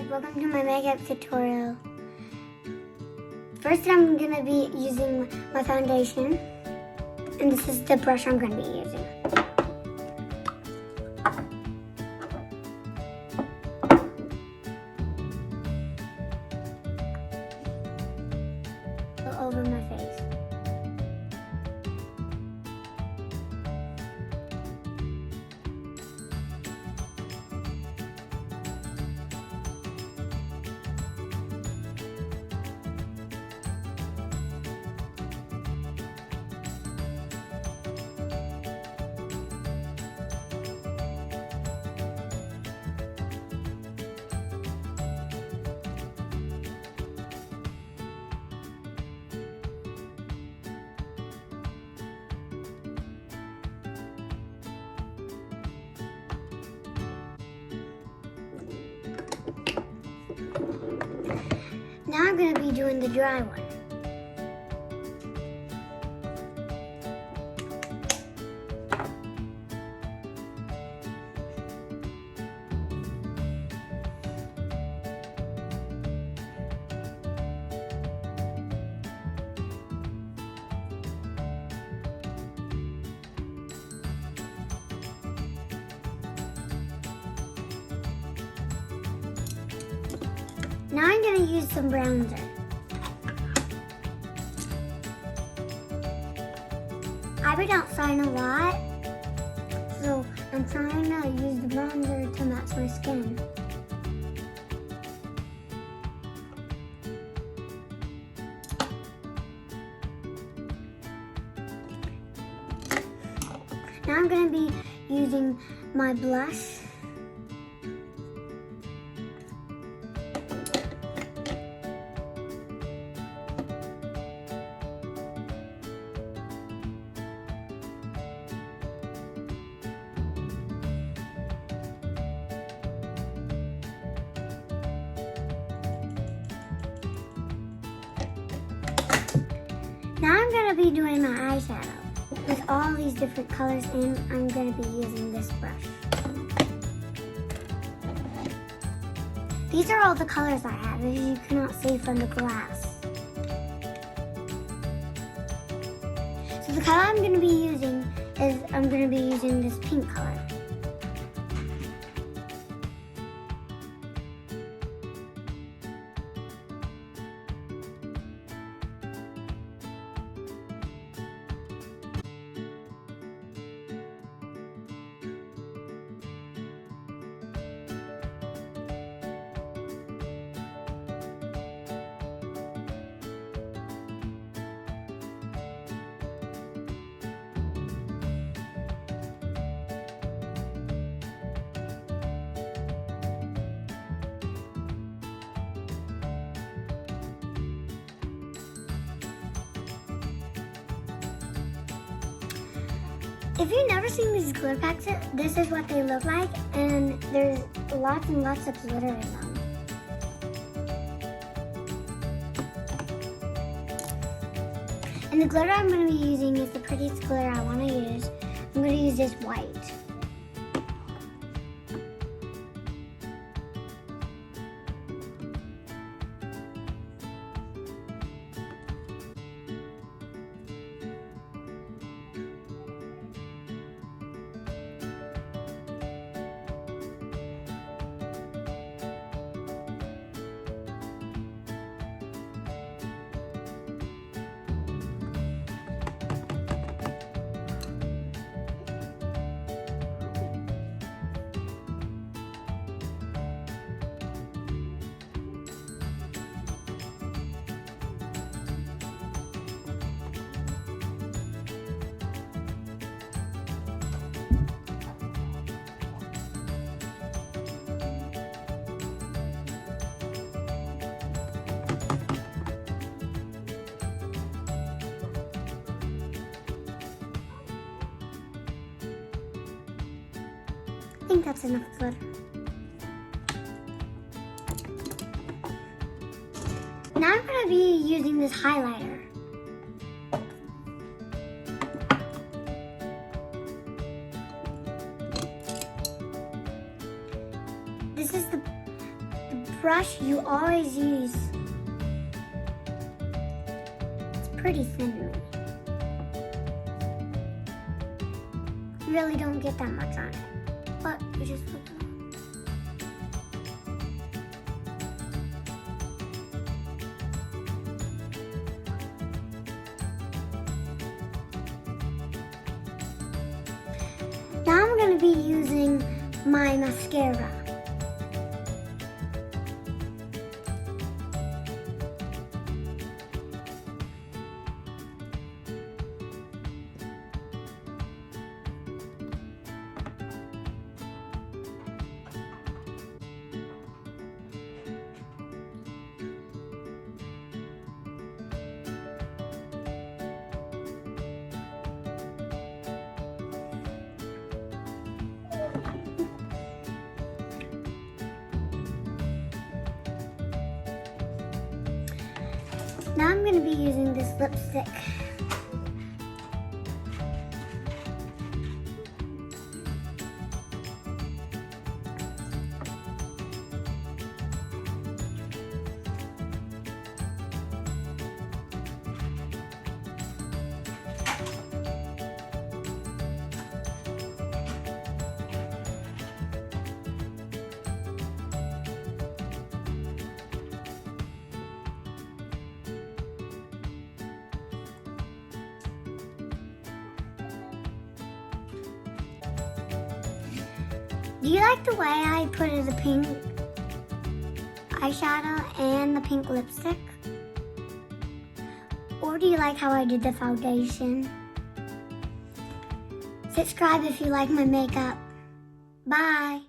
Hi, welcome to my makeup tutorial. First I'm going to be using my foundation, and this is the brush I'm going to be using. Go over my face. Now I'm going to be doing the dry one. Now I'm going to use some bronzer. I've been outside a lot, so I'm trying to use the bronzer to match my skin. Now I'm going to be using my blush. Now I'm going to be doing my eyeshadow with all these different colors, and I'm going to be using this brush. These are all the colors I have, as you cannot see from the glass. So the color I'm going to be using is, I'm going to be using this pink color. If you've never seen these glitter packs, this is what they look like, and there's lots and lots of glitter in them. And the glitter I'm going to be using is the prettiest glitter I want to use. I'm going to use this white. I think that's enough glitter. Now I'm going to be using this highlighter. This is the brush you always use. It's pretty thin. You really don't get that much on it, but you just put it on. Now I'm going to be using my mascara. Now I'm going to be using this lipstick. Do you like the way I put the pink eyeshadow and the pink lipstick? Or do you like how I did the foundation? Subscribe if you like my makeup. Bye.